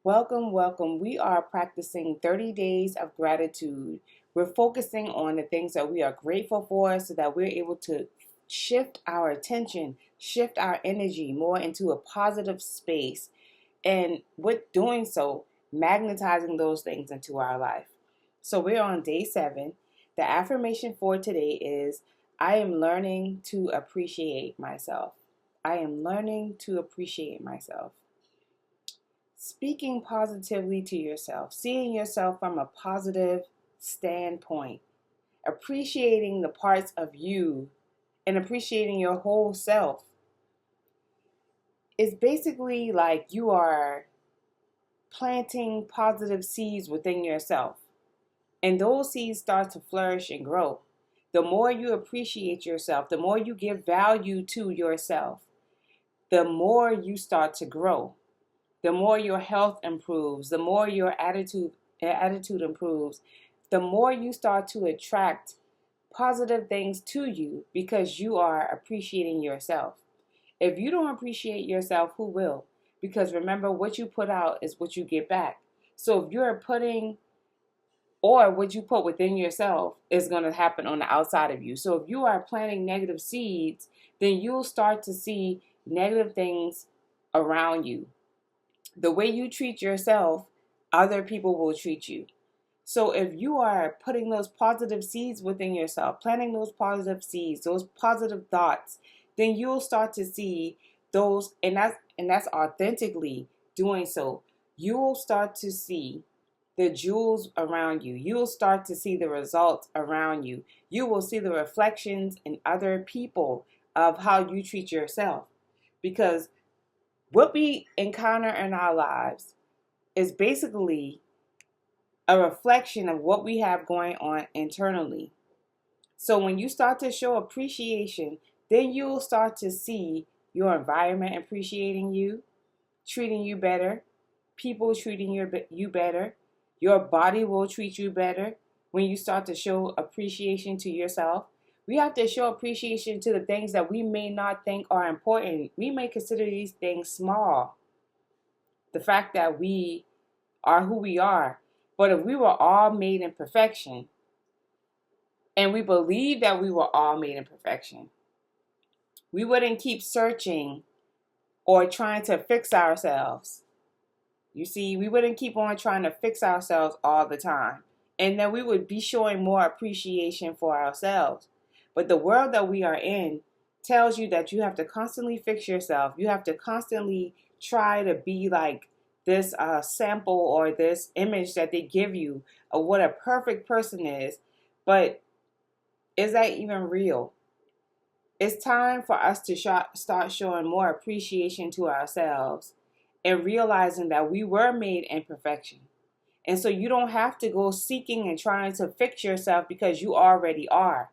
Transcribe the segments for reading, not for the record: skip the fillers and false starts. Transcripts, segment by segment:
Welcome, welcome. We are practicing 30 days of gratitude. We're focusing on the things that we are grateful for so that we're able to shift our attention, shift our energy more into a positive space. And with doing so, magnetizing those things into our life. So we're on day 7. The affirmation for today is I am learning to appreciate myself. I am learning to appreciate myself. Speaking positively to yourself, seeing yourself from a positive standpoint, appreciating the parts of you and appreciating your whole self. It's basically like you are planting positive seeds within yourself, and those seeds start to flourish and grow. The more you appreciate yourself, the more you give value to yourself, the more you start to grow. The more your health improves, the more your attitude improves, the more you start to attract positive things to you because you are appreciating yourself. If you don't appreciate yourself, who will? Because remember, what you put out is what you get back. So if you're putting, or what you put within yourself is going to happen on the outside of you. So if you are planting negative seeds, then you'll start to see negative things around you. The way you treat yourself, other people will treat you. So if you are putting those positive seeds within yourself, planting those positive seeds, those positive thoughts, then you'll start to see those, and that's authentically doing so. You will start to see the jewels around you. You will start to see the results around you. You will see the reflections in other people of how you treat yourself. Because what we encounter in our lives is basically a reflection of what we have going on internally. So when you start to show appreciation, then you'll start to see your environment appreciating you, treating you better, people treating you better, your body will treat you better when you start to show appreciation to yourself. We have to show appreciation to the things that we may not think are important. We may consider these things small. The fact that we are who we are. But if we were all made in perfection, and we believe that we were all made in perfection, we wouldn't keep searching or trying to fix ourselves. You see, we wouldn't keep on trying to fix ourselves all the time. And then we would be showing more appreciation for ourselves. But the world that we are in tells you that you have to constantly fix yourself. You have to constantly try to be like this sample or this image that they give you of what a perfect person is. But is that even real? It's time for us to start showing more appreciation to ourselves and realizing that we were made in perfection. And so you don't have to go seeking and trying to fix yourself because you already are.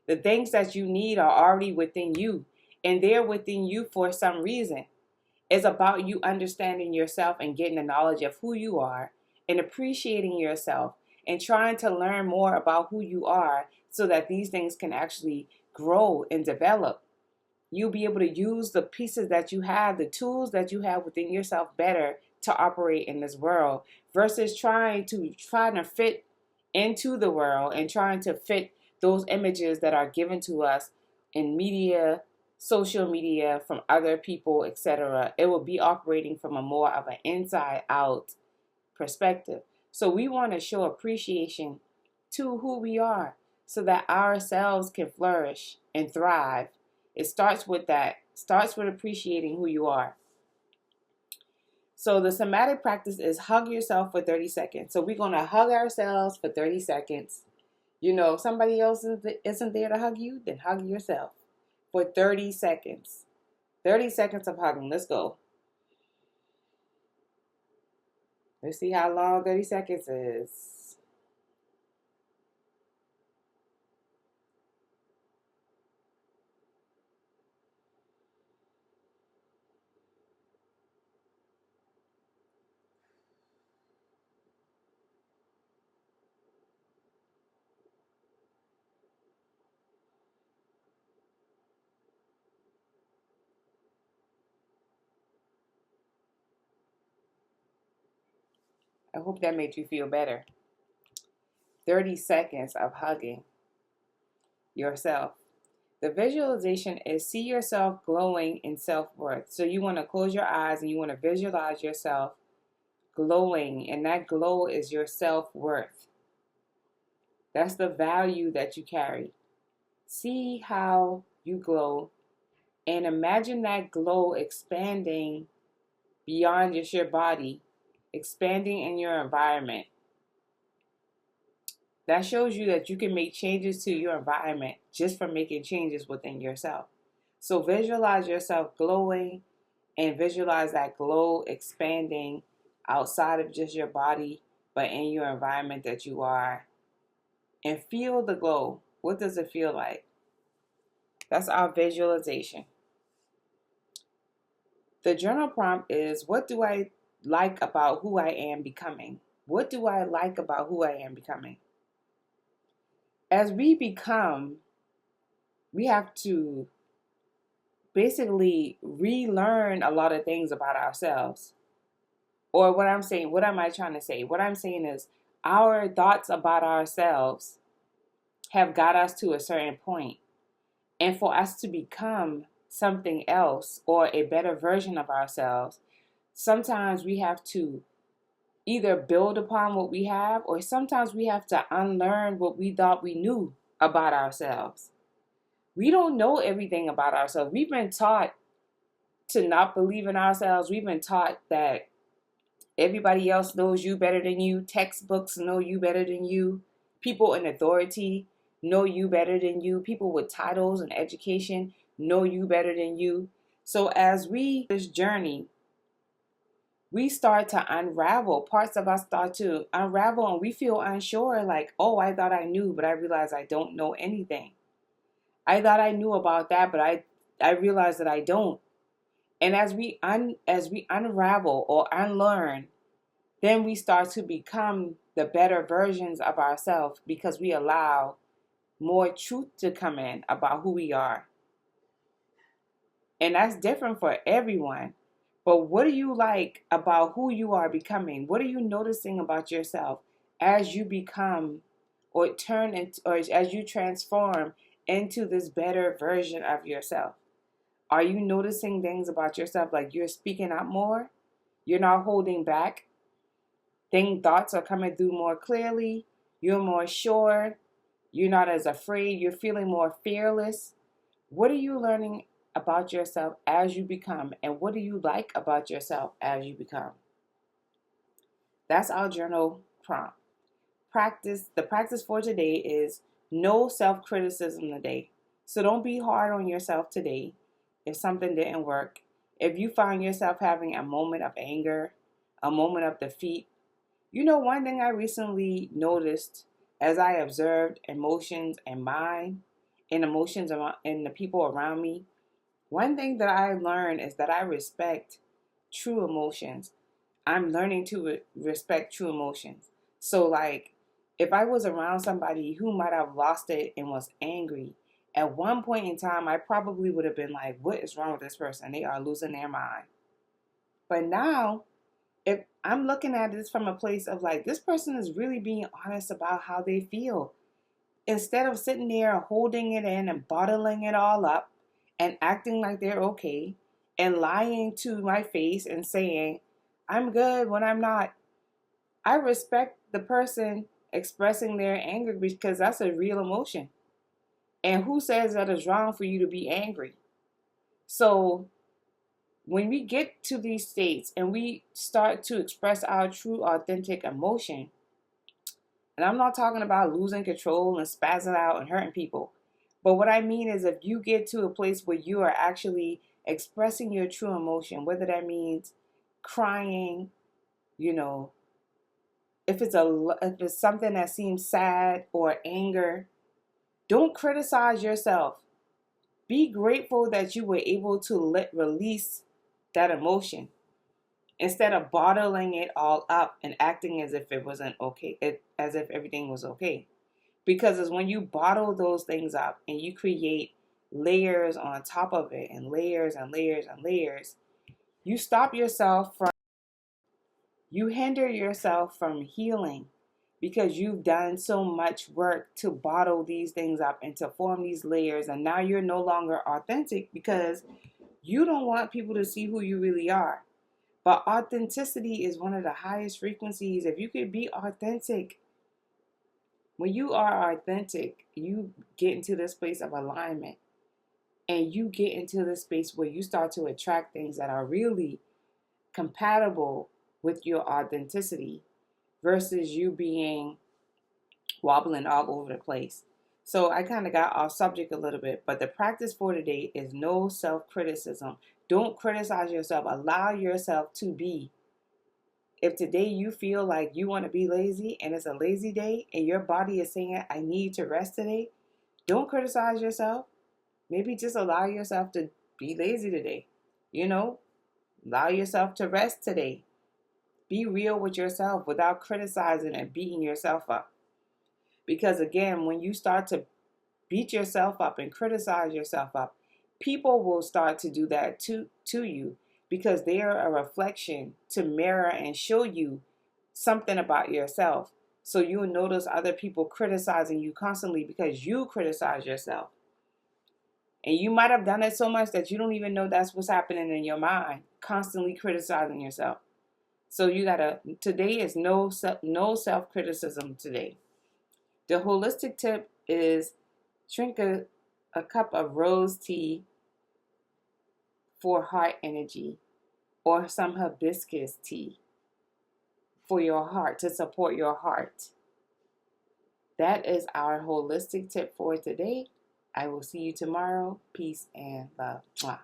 The things that you need are already within you, and they're within you for some reason. It's about you understanding yourself and getting the knowledge of who you are and appreciating yourself and trying to learn more about who you are so that these things can actually grow and develop. You'll be able to use the pieces that you have, the tools that you have within yourself better to operate in this world versus trying to fit into the world and trying to fit those images that are given to us in media, social media, from other people, etc. It will be operating from a more of an inside out perspective. So we want to show appreciation to who we are so that ourselves can flourish and thrive. It starts with that, starts with appreciating who you are. So the somatic practice is hug yourself for 30 seconds. So we're going to hug ourselves for 30 seconds. You know, if somebody else isn't there to hug you, then hug yourself for 30 seconds. 30 seconds of hugging. Let's go. Let's see how long 30 seconds is. I hope that made you feel better. 30 seconds of hugging yourself. The visualization is see yourself glowing in self-worth. So you want to close your eyes and you want to visualize yourself glowing, and that glow is your self-worth. That's the value that you carry. See how you glow and imagine that glow expanding beyond just your body, expanding in your environment. That shows you that you can make changes to your environment just from making changes within yourself. So visualize yourself glowing and visualize that glow expanding outside of just your body, but in your environment that you are. And feel the glow. What does it feel like? That's our visualization. The journal prompt is, what do I like about who I am becoming? What do I like about who I am becoming? As we become, we have to basically relearn a lot of things about ourselves. Or what I'm saying, what am I trying to say? What I'm saying is our thoughts about ourselves have got us to a certain point. And for us to become something else or a better version of ourselves, sometimes we have to either build upon what we have, or sometimes we have to unlearn what we thought we knew about ourselves. We don't know everything about ourselves. We've been taught to not believe in ourselves. We've been taught that everybody else knows you better than you. Textbooks know you better than you. People in authority know you better than you. People with titles and education know you better than you. So as we this journey, we start to unravel. Parts of us start to unravel and we feel unsure, like, oh, I thought I knew, but I realized I don't know anything. I thought I knew about that, but I realized that I don't. And as we unravel or unlearn, then we start to become the better versions of ourselves because we allow more truth to come in about who we are. And that's different for everyone. But what do you like about who you are becoming? What are you noticing about yourself as you become or turn into, or as you transform into this better version of yourself? Are you noticing things about yourself, like you're speaking out more? You're not holding back? Thoughts are coming through more clearly. You're more sure. You're not as afraid. You're feeling more fearless. What are you learning about yourself as you become? And what do you like about yourself as you become? That's our journal prompt. The practice for today is no self-criticism today. So don't be hard on yourself today if something didn't work. If you find yourself having a moment of anger, a moment of defeat, one thing I recently noticed as I observed emotions and mind and emotions in the people around me, one thing that I learned is that I respect true emotions. I'm learning to respect true emotions. So, like, if I was around somebody who might have lost it and was angry, at one point in time, I probably would have been like, what is wrong with this person? They are losing their mind. But now, if I'm looking at this from a place of like, this person is really being honest about how they feel. Instead of sitting there holding it in and bottling it all up and acting like they're okay and lying to my face and saying, I'm good when I'm not. I respect the person expressing their anger because that's a real emotion. And who says that it's wrong for you to be angry? So when we get to these states and we start to express our true, authentic emotion, and I'm not talking about losing control and spazzing out and hurting people, but what I mean is if you get to a place where you are actually expressing your true emotion, whether that means crying, if it's something that seems sad or anger, don't criticize yourself. Be grateful that you were able to release that emotion instead of bottling it all up and acting as if it wasn't okay, as if everything was okay. Because it's when you bottle those things up and you create layers on top of it and layers and layers and layers, you stop yourself from You hinder yourself from healing because you've done so much work to bottle these things up and to form these layers, and now you're no longer authentic because you don't want people to see who you really are. But authenticity is one of the highest frequencies. If you could be authentic, when you are authentic, you get into this place of alignment, and you get into this space where you start to attract things that are really compatible with your authenticity versus you being wobbling all over the place. So I kind of got off subject a little bit, but the practice for today is no self-criticism. Don't criticize yourself. Allow yourself to be. If today you feel like you want to be lazy and it's a lazy day and your body is saying, I need to rest today, don't criticize yourself. Maybe just allow yourself to be lazy today. Allow yourself to rest today. Be real with yourself without criticizing and beating yourself up. Because again, when you start to beat yourself up and criticize yourself up, people will start to do that to you because they are a reflection to mirror and show you something about yourself. So you'll notice other people criticizing you constantly because you criticize yourself. And you might have done it so much that you don't even know that's what's happening in your mind, constantly criticizing yourself. So today is no self-criticism today. The holistic tip is drink a cup of rose tea for heart energy, or some hibiscus tea for your heart, to support your heart. That is our holistic tip for today. I will see you tomorrow. Peace and love. Mwah.